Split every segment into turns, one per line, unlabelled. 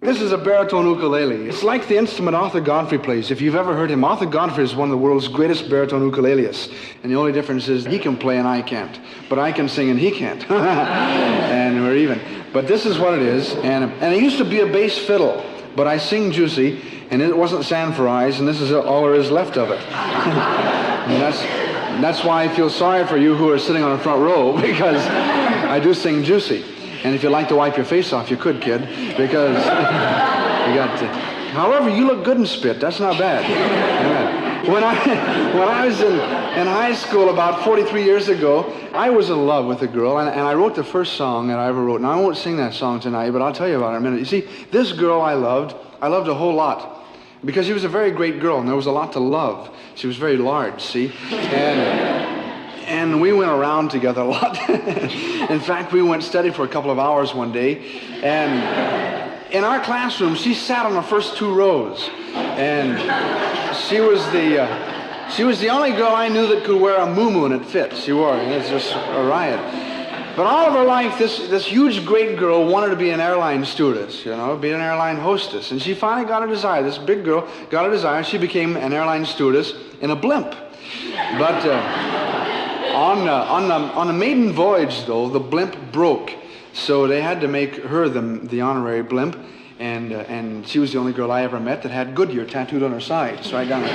This is a baritone ukulele. It's like the instrument Arthur Godfrey plays. If you've ever heard him, Arthur Godfrey is one of the world's greatest baritone ukulelists. And the only difference is he can play and I can't. But I can sing and he can't. And we're even. But this is what it is. And it used to be a bass fiddle. But I sing juicy, and it wasn't sand for eyes, and this is all there is left of it. And that's why I feel sorry for you who are sitting on the front row, because I do sing juicy. And if you'd like to wipe your face off, you could, kid, because you got to. However, you look good in spit. That's not bad. When I was in high school about 43 years ago, I was in love with a girl, and I wrote the first song that I ever wrote. Now, I won't sing that song tonight, but I'll tell you about it in a minute. You see, this girl I loved a whole lot, because she was a very great girl, and there was a lot to love. She was very large, see? And we went around together a lot. In fact, we went steady for a couple of hours one day. And in our classroom, she sat on the first 2 rows. And she was the only girl I knew that could wear a muumuu and it fit. She wore it. It was just a riot. But all of her life, this huge, great girl wanted to be an airline stewardess, be an airline hostess. And she finally got her desire. This big girl got her desire. She became an airline stewardess in a blimp. But on the maiden voyage, though, the blimp broke. So they had to make her the honorary blimp. And she was the only girl I ever met that had Goodyear tattooed on her side. So I got her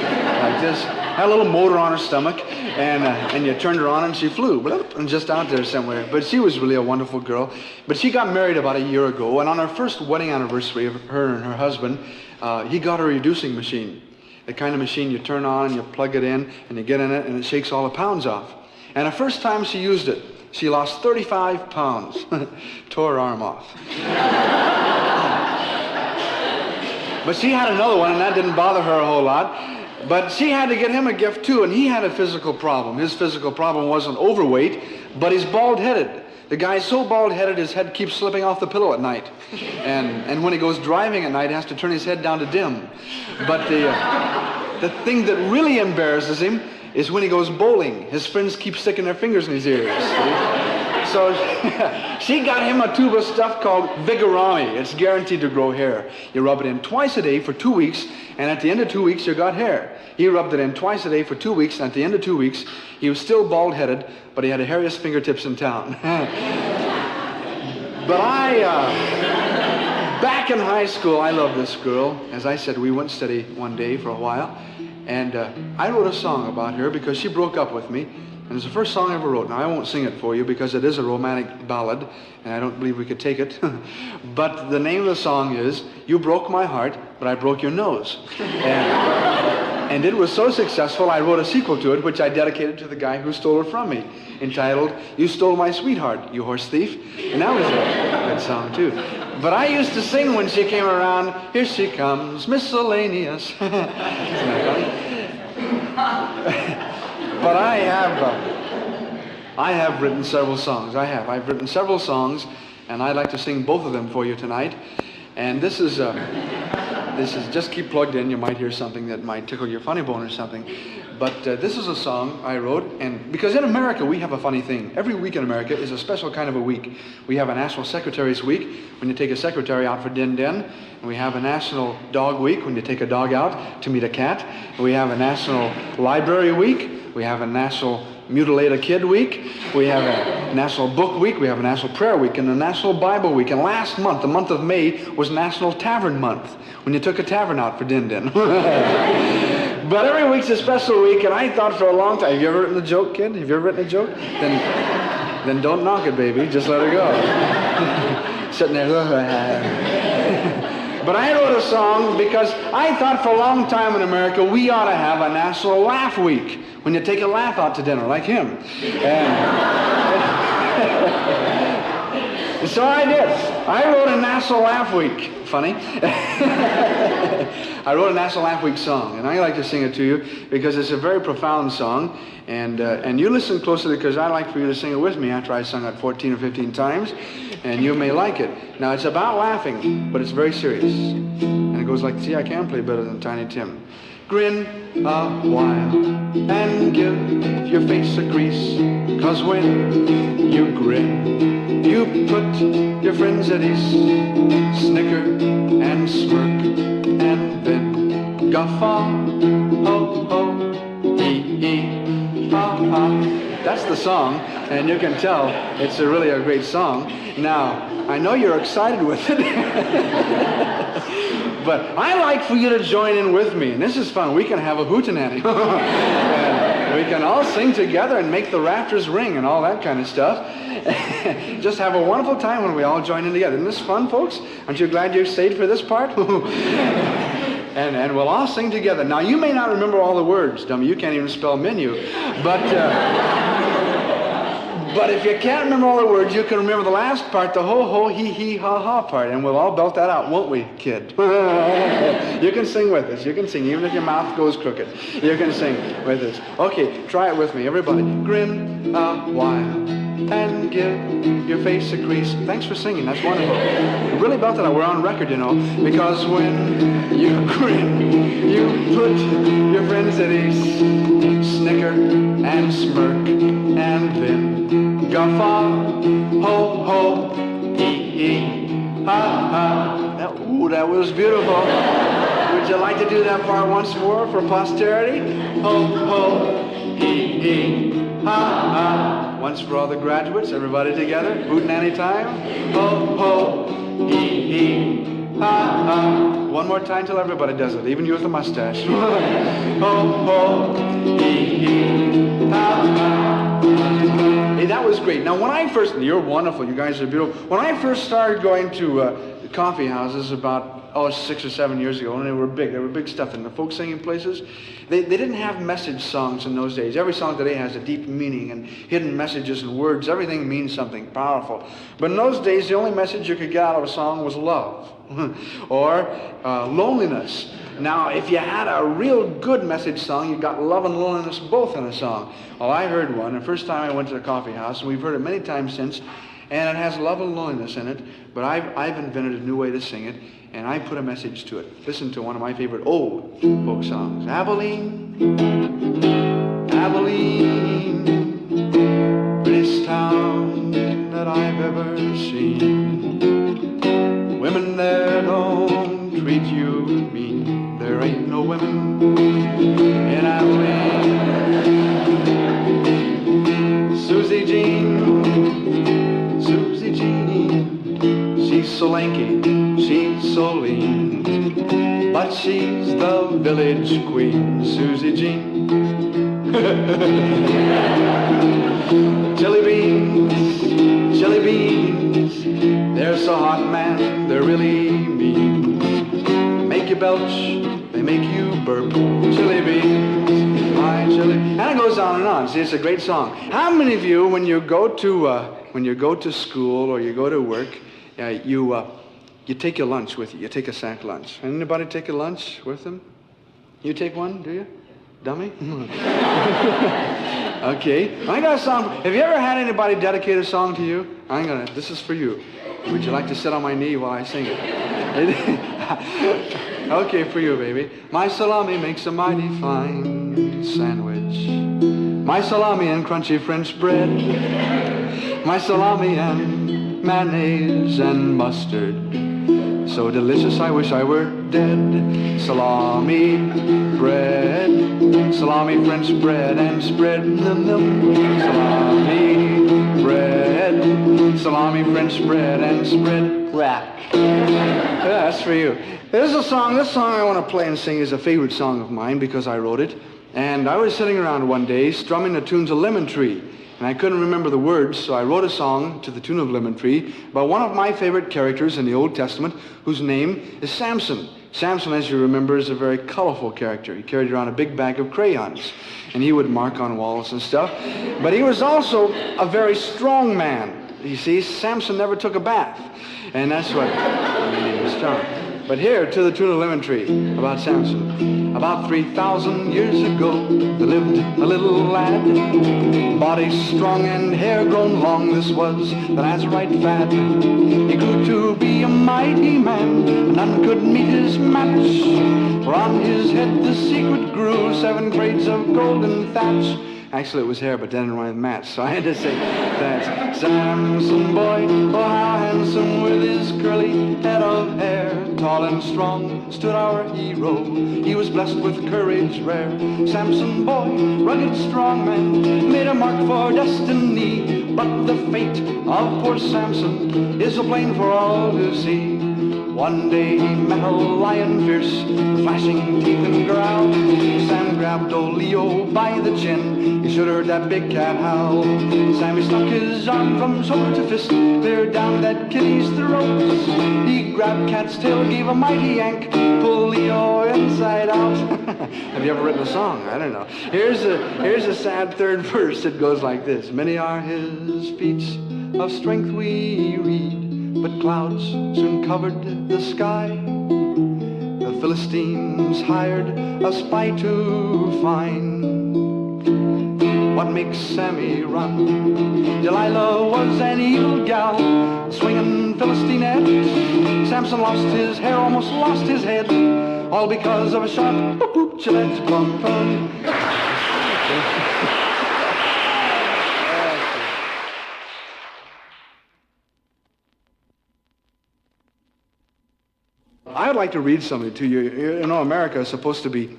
like this, had a little motor on her stomach, and you turned her on and she flew, and just out there somewhere. But she was really a wonderful girl. But she got married about a year ago, and on her first wedding anniversary of her and her husband, he got her a reducing machine. The kind of machine you turn on and you plug it in, and you get in it, and it shakes all the pounds off. And the first time she used it, she lost 35 pounds, tore her arm off. But she had another one, and that didn't bother her a whole lot. But she had to get him a gift, too, and he had a physical problem. His physical problem wasn't overweight, but he's bald-headed. The guy's so bald-headed, his head keeps slipping off the pillow at night. And when he goes driving at night, he has to turn his head down to dim. But the thing that really embarrasses him is when he goes bowling. His friends keep sticking their fingers in his ears. So she got him a tube of stuff called Vigorami. It's guaranteed to grow hair. You rub it in twice a day for 2 weeks, and at the end of 2 weeks, you got hair. He rubbed it in twice a day for 2 weeks, and at the end of 2 weeks, he was still bald-headed, but he had the hairiest fingertips in town. But back in high school, I loved this girl. As I said, we went steady one day for a while, and I wrote a song about her because she broke up with me. And it's the first song I ever wrote. Now, I won't sing it for you because it is a romantic ballad, and I don't believe we could take it. But the name of the song is, You Broke My Heart, But I Broke Your Nose. And it was so successful, I wrote a sequel to it, which I dedicated to the guy who stole her from me, entitled, You Stole My Sweetheart, You Horse Thief. And that was a good song, too. But I used to sing when she came around, Here she comes, miscellaneous. Isn't that funny? But I have written several songs. I've written several songs, and I'd like to sing both of them for you tonight. And this is just keep plugged in. You might hear something that might tickle your funny bone or something. But this is a song I wrote, and because in America we have a funny thing. Every week in America is a special kind of a week. We have a National Secretary's Week when you take a secretary out for din-din. And we have a National Dog Week when you take a dog out to meet a cat. And we have a National Library Week. We have a National Mutilate a Kid Week. We have a National Book Week. We have a National Prayer Week and a National Bible Week. And last month, the month of May, was National Tavern Month, when you took a tavern out for din-din. But every week's a special week, and I thought for a long time, have you ever written a joke, kid? Have you ever written a joke? Then don't knock it, baby. Just let her go. Sitting there. But I wrote a song because I thought for a long time in America we ought to have a National Laugh Week, when you take a laugh out to dinner, like him. And so I did. I wrote a National Laugh Week. Funny. I wrote a National Laugh Week song, and I like to sing it to you because it's a very profound song. And you listen closely because I'd like for you to sing it with me after I sung it 14 or 15 times, and you may like it. Now, it's about laughing, but it's very serious. And it goes like, see, I can play better than Tiny Tim. Grin a while and give your face a grease, 'cause when you grin, you put your friends at ease. Snicker and guffaw, ho, ho, hee, ha, ha. That's the song, and you can tell it's really a great song. Now, I know you're excited with it, but I like for you to join in with me, and this is fun. We can have a hootenanny. And we can all sing together and make the rafters ring and all that kind of stuff. Just have a wonderful time when we all join in together. Isn't this fun, folks? Aren't you glad you stayed for this part? And we'll all sing together. Now, you may not remember all the words, dummy. You can't even spell menu. But if you can't remember all the words, you can remember the last part, the ho, ho, hee, hee, ha, ha part. And we'll all belt that out, won't we, kid? You can sing with us. You can sing, even if your mouth goes crooked. You can sing with us. Okay, try it with me, everybody. Grin a while and give your face a grease. Thanks for singing. That's wonderful. You really belt it out. We're on record, you know. Because when you grin, you put your friends at ease. Snicker and smirk and then guffaw, ho, ho, hee, hee, ha, ha. That was beautiful. Would you like to do that part once more for posterity? Ho, ho, hee, hee, ha, ha. Once for all the graduates, everybody together. Hootenanny time. Ho, ho, hee, hee, ha, ha. One more time till everybody does it, even you with the mustache. Ho, ho, hee, hee, ha, ha. Hey, that was great. Now, when I first, you're wonderful, you guys are beautiful. When I first started going to coffee houses about, 6 or 7 years ago, and they were big stuff in the folk singing places, they didn't have message songs in those days. Every song today has a deep meaning and hidden messages and words. Everything means something powerful. But in those days, the only message you could get out of a song was love or loneliness. Now, if you had a real good message song, you got love and loneliness both in a song. Well, I heard one the first time I went to the coffee house, and we've heard it many times since, and it has love and loneliness in it, but I've invented a new way to sing it, and I put a message to it. Listen to one of my favorite old folk songs. Abilene, Abilene, prettiest town that I've ever seen. Women there don't treat you mean. There ain't no women in Abilene. Susie Jean, Susie Jean, she's so lanky, she's so lean, but she's the village queen, Susie Jean. Chili beans, they're so hot, man, they're really mean. Make you belch, they make you burp, chili beans, my chili. And it goes on and on. See, it's a great song. How many of you, when you go to school or you go to work, you take your lunch with you. You take a sack lunch. Anybody take a lunch with them? You take one, do you? Dummy? Okay. I got a song. Have you ever had anybody dedicate a song to you? This is for you. Would you like to sit on my knee while I sing it? Okay, for you, baby. My salami makes a mighty fine sandwich. My salami and crunchy French bread. My salami and mayonnaise and mustard. So delicious, I wish I were dead. Salami, bread, salami, French bread, and spread. Salami, bread, salami, French bread, and spread. Rap. Yeah, that's for you. This song I want to play and sing is a favorite song of mine because I wrote it. And I was sitting around one day strumming the tunes of Lemon Tree. And I couldn't remember the words, so I wrote a song to the tune of Lemon Tree by one of my favorite characters in the Old Testament, whose name is Samson. Samson, as you remember, is a very colorful character. He carried around a big bag of crayons, and he would mark on walls and stuff. But he was also a very strong man. You see, Samson never took a bath, and that's what made him strong. But here, to the tune of Lemon Tree, about Samson. About 3,000 years ago, there lived a little lad, body strong and hair grown long. This was the Nazarite fad. He grew to be a mighty man, and none could meet his match. For on his head the secret grew, 7 grades of golden thatch. Actually, it was hair, but that didn't rhyme with match, so I had to say that's Samson boy, oh how handsome with his curly head of hair. Tall and strong stood our hero. He was blessed with courage rare. Samson boy, rugged strong man, made a mark for destiny. But the fate of poor Samson is so plain for all to see. One day he met a lion fierce, with flashing teeth and growl. Sam grabbed old Leo by the chin. You should have heard that big cat howl. Sammy stuck his arm from shoulder to fist, clear down that kitty's throat. He grabbed Cat's tail, gave a mighty yank, pulled Leo inside out. Have you ever written a song? I don't know. Here's a sad third verse. It goes like this. Many are his feats of strength we read, but clouds soon covered the sky. The Philistines hired a spy to find what makes Sammy run. Delilah was an evil gal, swinging Philistinette. Samson lost his hair, almost lost his head, all because of a sharp whoop-whoop Gillette plum plum. I would like to read something to you. You know, America is supposed to be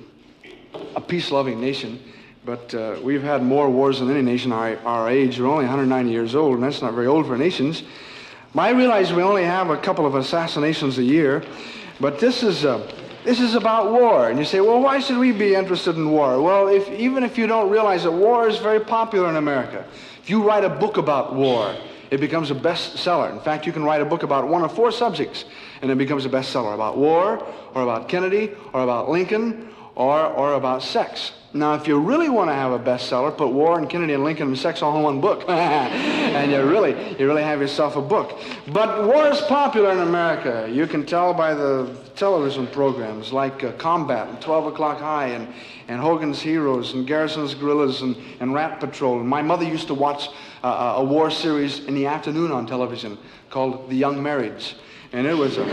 a peace-loving nation, but we've had more wars than any nation our age. We're only 190 years old, and that's not very old for nations. I realize we only have a couple of assassinations a year, but this is about war. And you say, well, why should we be interested in war? Well, even if you don't realize that war is very popular in America, if you write a book about war, it becomes a bestseller. In fact, you can write a book about one of 4 subjects, and it becomes a bestseller, about war, or about Kennedy, or about Lincoln, or about sex. Now, if you really want to have a bestseller, put war and Kennedy and Lincoln and sex all in one book. And you really have yourself a book. But war is popular in America. You can tell by the television programs like Combat and 12 O'Clock High and Hogan's Heroes and Garrison's Guerrillas and Rat Patrol. And my mother used to watch a war series in the afternoon on television called The Young Marrieds. And it was a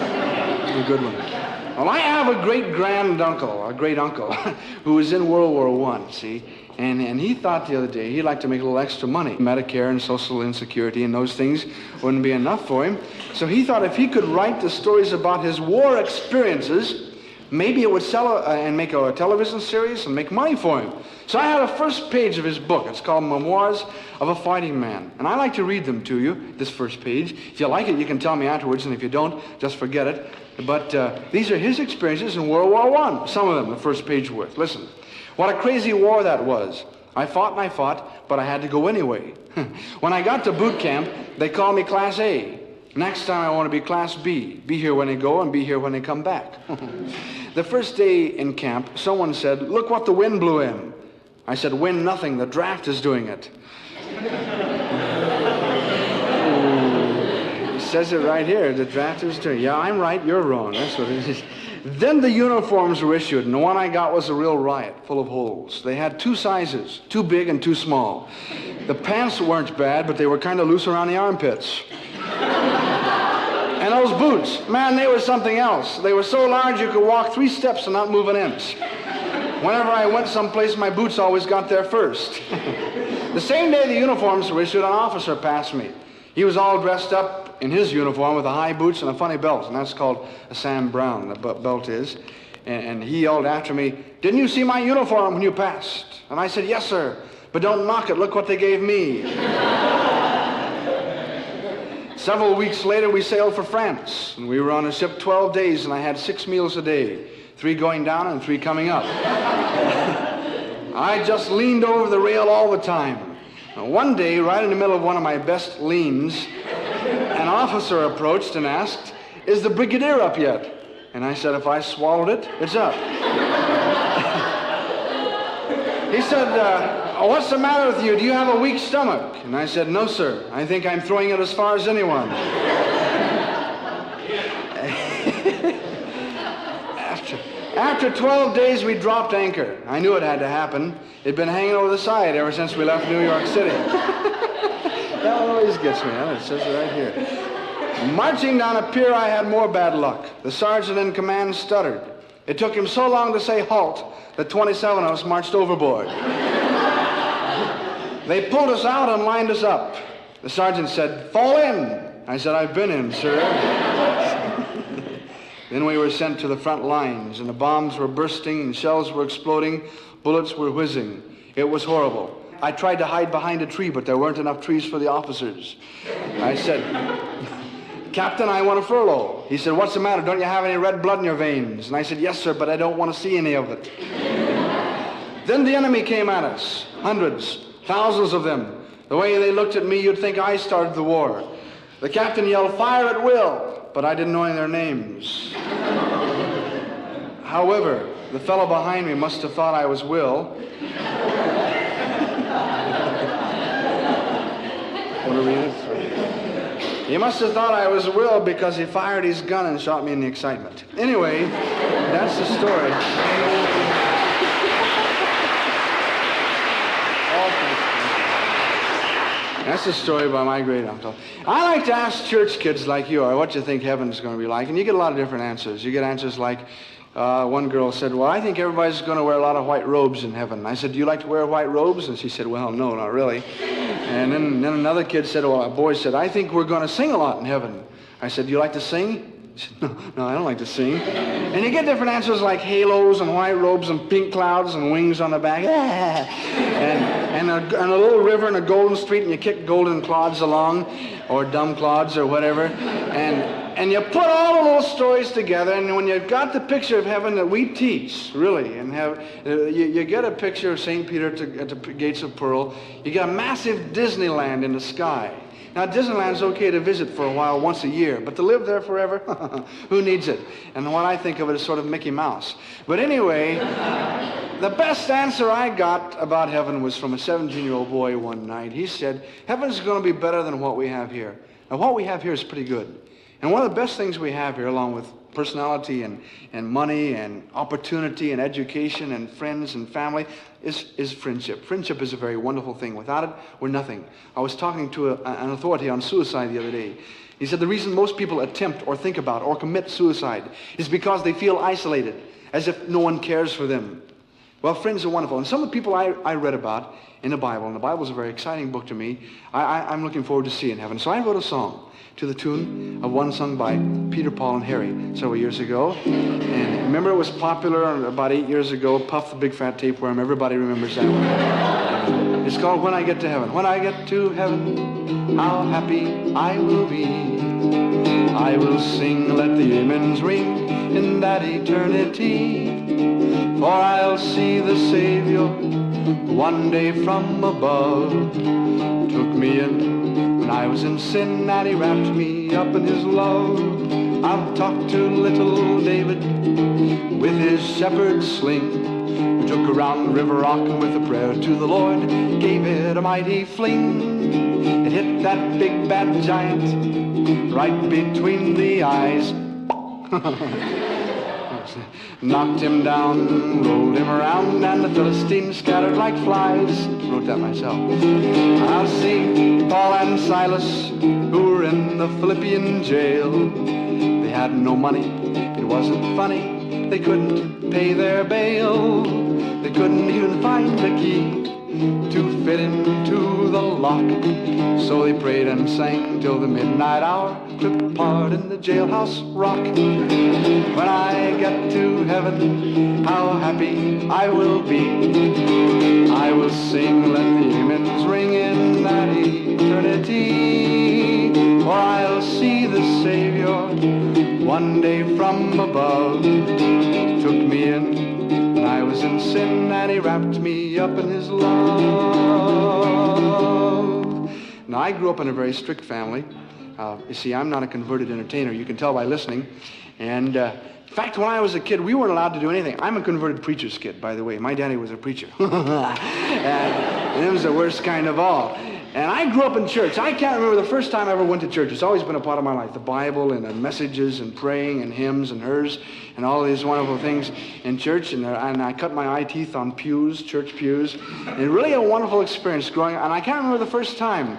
good one. Well, I have a great uncle, who was in World War I, see? And he thought the other day he'd like to make a little extra money. Medicare and Social Insecurity and those things wouldn't be enough for him. So he thought if he could write the stories about his war experiences, maybe it would sell and make a television series and make money for him. So I had a first page of his book. It's called Memoirs of a Fighting Man. And I like to read them to you, this first page. If you like it, you can tell me afterwards, and if you don't, just forget it. But these are his experiences in World War I. Some of them, the first page worth. Listen, what a crazy war that was. I fought, but I had to go anyway. When I got to boot camp, they called me Class A. Next time I want to be Class B. Be here when they go and be here when they come back. The first day in camp, someone said, "Look what the wind blew in." I said, "Wind nothing, the draft is doing it." It says it right here, the draft is doing it. Yeah, I'm right, you're wrong. That's what it is. Then the uniforms were issued, and the one I got was a real riot, full of holes. They had 2 sizes, too big and too small. The pants weren't bad, but they were kind of loose around the armpits. And those boots, man, they were something else. They were so large you could walk 3 steps and not move an inch. Whenever I went someplace, my boots always got there first. The same day the uniforms were issued, an officer passed me. He was all dressed up in his uniform with the high boots and a funny belt, and that's called a Sam Brown, the belt is. And he yelled after me, "Didn't you see my uniform when you passed?" And I said, "Yes, sir, but don't knock it. Look what they gave me." Several weeks later, we sailed for France, and we were on a ship 12 days, and I had 6 meals a day, 3 going down and 3 coming up. I just leaned over the rail all the time. One day, right in the middle of one of my best leans, an officer approached and asked, "Is the brigadier up yet?" And I said, "If I swallowed it, it's up." He said, "What's the matter with you? Do you have a weak stomach?" And I said, "No, sir. I think I'm throwing it as far as anyone." After 12 days, we dropped anchor. I knew it had to happen. It'd been hanging over the side ever since we left New York City. That always gets me, huh? It says it right here. Marching down a pier, I had more bad luck. The sergeant in command stuttered. It took him so long to say halt that 27 of us marched overboard. They pulled us out and lined us up. The sergeant said, "Fall in." I said, "I've been in, sir." Then we were sent to the front lines, and the bombs were bursting, and shells were exploding, bullets were whizzing. It was horrible. I tried to hide behind a tree, but there weren't enough trees for the officers. I said, Captain, I want a furlough. He said, what's the matter? Don't you have any red blood in your veins? And I said, yes, sir, but I don't want to see any of it. Then the enemy came at us. Hundreds, thousands of them. The way they looked at me, you'd think I started the war. The captain yelled, fire at will, but I didn't know any of their names. However, the fellow behind me must have thought I was Will. Want to read it? He must have thought I was Will because he fired his gun and shot me in the excitement. Anyway, that's the story. That's the story about my great uncle. I like to ask church kids like you are what you think heaven's going to be like, and you get a lot of different answers. You get answers like, one girl said, well, I think everybody's going to wear a lot of white robes in heaven. I said, do you like to wear white robes? And she said, well, no, not really. And then another kid said, well, a boy said, I think we're going to sing a lot in heaven. I said, do you like to sing? He said, no, I don't like to sing. And you get different answers like halos and white robes and pink clouds and wings on the back. And a little river and a golden street, and you kick golden clods along, or dumb clods or whatever. And you put all the little stories together, and when you've got the picture of heaven that we teach, really, and you get a picture of St. Peter at the gates of pearl, you get a massive Disneyland in the sky. Now, Disneyland's okay to visit for a while, once a year, but to live there forever, who needs it? And what I think of it is sort of Mickey Mouse. But anyway, the best answer I got about heaven was from a 17-year-old boy one night. He said, heaven's going to be better than what we have here. Now, what we have here is pretty good. And one of the best things we have here, along with personality and money and opportunity and education and friends and family, is friendship. Friendship is a very wonderful thing. Without it, we're nothing. I was talking to an authority on suicide the other day. He said the reason most people attempt or think about or commit suicide is because they feel isolated, as if no one cares for them. Well, friends are wonderful. And some of the people I read about in the Bible, and the Bible is a very exciting book to me, I'm looking forward to seeing heaven. So I wrote a song to the tune of one sung by Peter, Paul, and Harry several years ago. And remember, it was popular about 8 years ago, Puff the Big Fat Tapeworm. Everybody remembers that one. It's called When I Get to Heaven. When I get to heaven, how happy I will be. I will sing, let the amens ring in that eternity. For I'll see the Savior one day from above. Took me in when I was in sin, and he wrapped me up in his love. I've talked to little David with his shepherd's sling, who took around the river rock and with a prayer to the Lord gave it a mighty fling. It hit that big bad giant right between the eyes. Knocked him down, rolled him around, and the Philistines scattered like flies. Wrote that myself. I'll see Paul and Silas, who were in the Philippian jail. They had no money, it wasn't funny, they couldn't pay their bail. They couldn't even find the key to fit into the lock. So they prayed and sang till the midnight hour, took part in the jailhouse rock. When I get to heaven, how happy I will be. I will sing, let the amens ring in that eternity. For I'll see the Savior one day from above. Took me in when I was in sin, and he wrapped me up in his love. Now, I grew up in a very strict family. You see, I'm not a converted entertainer. You can tell by listening. And in fact, when I was a kid, we weren't allowed to do anything. I'm a converted preacher's kid, by the way. My daddy was a preacher. And it was the worst kind of all. And I grew up in church. I can't remember the first time I ever went to church. It's always been a part of my life. The Bible and the messages and praying and hymns and hers and all these wonderful things in church. And I cut my eye teeth on pews, church pews. And really a wonderful experience growing up. And I can't remember the first time.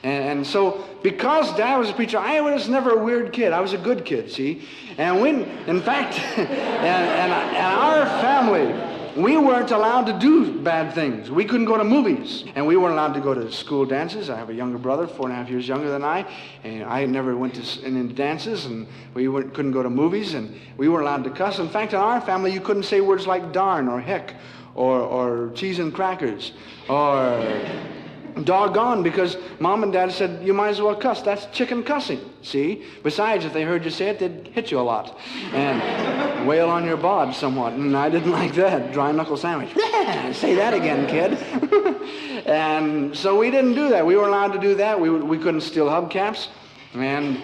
And so, because Dad was a preacher, I was never a weird kid. I was a good kid, see? And when, in fact, and our family, we weren't allowed to do bad things. We couldn't go to movies. And we weren't allowed to go to school dances. I have a younger brother, 4.5 years younger than I, and I never went to any dances, and couldn't go to movies, and we weren't allowed to cuss. In fact, in our family, you couldn't say words like darn or heck or cheese and crackers or doggone, because Mom and Dad said, you might as well cuss. That's chicken cussing, see? Besides, if they heard you say it, they'd hit you a lot and wail on your bod somewhat, and I didn't like that. Dry knuckle sandwich. Say that again, kid. And so we didn't do that. We weren't allowed to do that. We couldn't steal hubcaps, and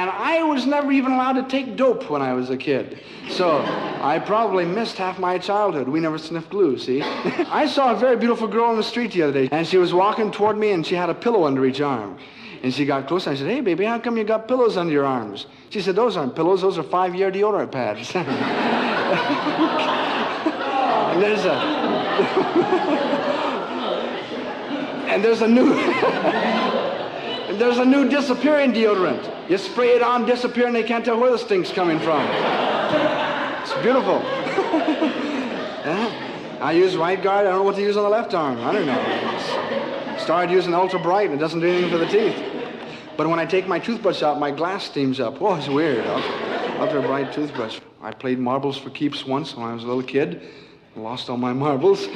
I was never even allowed to take dope when I was a kid. So I probably missed half my childhood. We never sniffed glue, see? I saw a very beautiful girl on the street the other day, and she was walking toward me, and she had a pillow under each arm. And she got close, and I said, hey, baby, how come you got pillows under your arms? She said, those aren't pillows, those are 5-year deodorant pads. And there's a new disappearing deodorant. You spray it on, disappear, and they can't tell where the stink's coming from. It's beautiful. I use right guard. I don't know what to use on the left arm. I don't know. Started using Ultra Bright, and it doesn't do anything for the teeth. But when I take my toothbrush out, my glass steams up. Whoa, it's weird. Ultra Bright toothbrush. I played marbles for keeps once when I was a little kid. Lost all my marbles. Oh,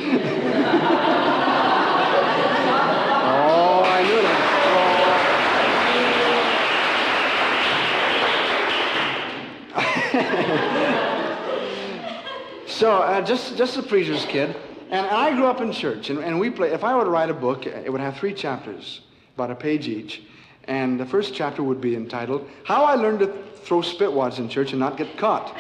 I knew that. So, just a preacher's kid, and I grew up in church, and we play. If I were to write a book, it would have 3 chapters, about a page each, and the first chapter would be entitled, How I Learned to Throw Spitwads in Church and Not Get Caught.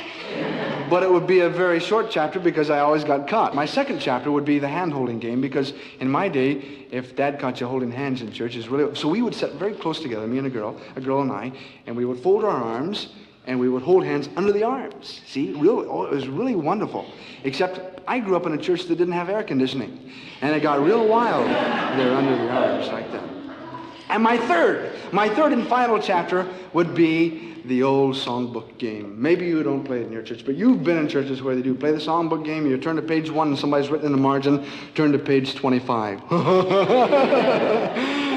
But it would be a very short chapter because I always got caught. My second chapter would be the hand-holding game, because in my day, if Dad caught you holding hands in church, so we would sit very close together, me and a girl and I, and we would fold our arms, and we would hold hands under the arms. See, it was really wonderful. Except I grew up in a church that didn't have air conditioning, and it got real wild there under the arms like that. And my third and final chapter would be the old songbook game. Maybe you don't play it in your church, but you've been in churches where they do play the songbook game. You turn to page 1 and somebody's written in the margin, turn to page 25.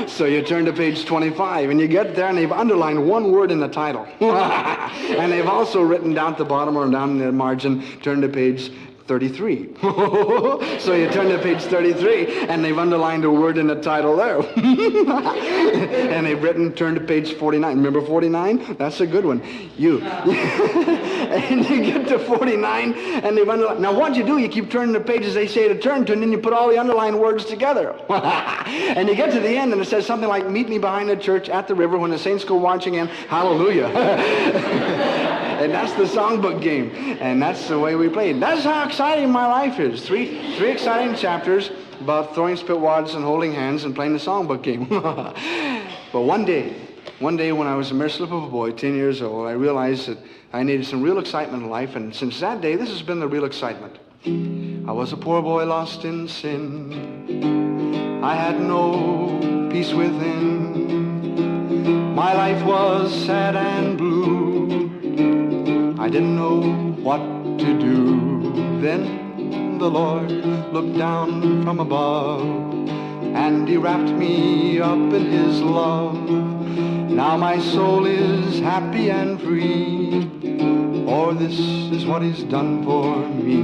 So you turn to page 25 and you get there and they've underlined one word in the title. And they've also written down at the bottom or down in the margin, turn to page 33. So you turn to page 33 and they've underlined a word in the title there. And they've written turn to page 49. Remember 49? That's a good one. And you get to 49 and they've underlined. Now what you do, you keep turning the pages they say to turn to, and then you put all the underlined words together. And you get to the end and it says something like, meet me behind the church at the river when the saints go marching in. Hallelujah. And that's the songbook game. And that's the way we played. That's how exciting my life is. Three exciting chapters about throwing spitwads and holding hands and playing the songbook game. But one day when I was a mere slip of a boy, 10 years old, I realized that I needed some real excitement in life. And since that day, this has been the real excitement. I was a poor boy lost in sin. I had no peace within. My life was sad and blue. I didn't know what to do. Then the Lord looked down from above, and He wrapped me up in His love. Now my soul is happy and free, for this is what He's done for me.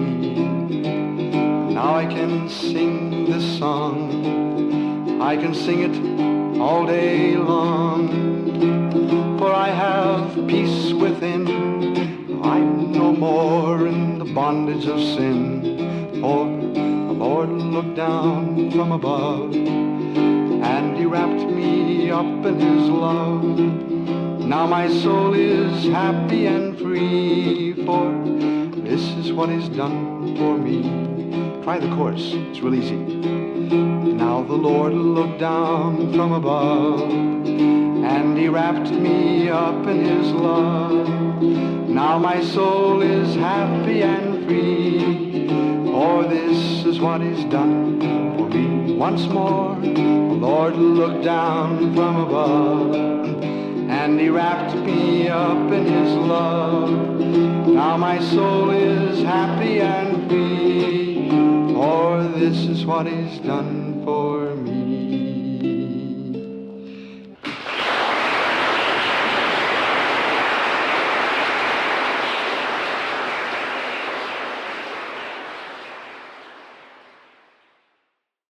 Now I can sing this song, I can sing it all day long, for I have peace within. I'm no more in the bondage of sin, for the Lord looked down from above, and He wrapped me up in His love. Now my soul is happy and free, for this is what He's done for me. Try the chorus, it's real easy. Now the Lord looked down from above, and He wrapped me up in His love. Now my soul is happy and free, for this is what He's done for me. Once more, the Lord looked down from above, and He wrapped me up in His love. Now my soul is happy and free, this is what he's done for me.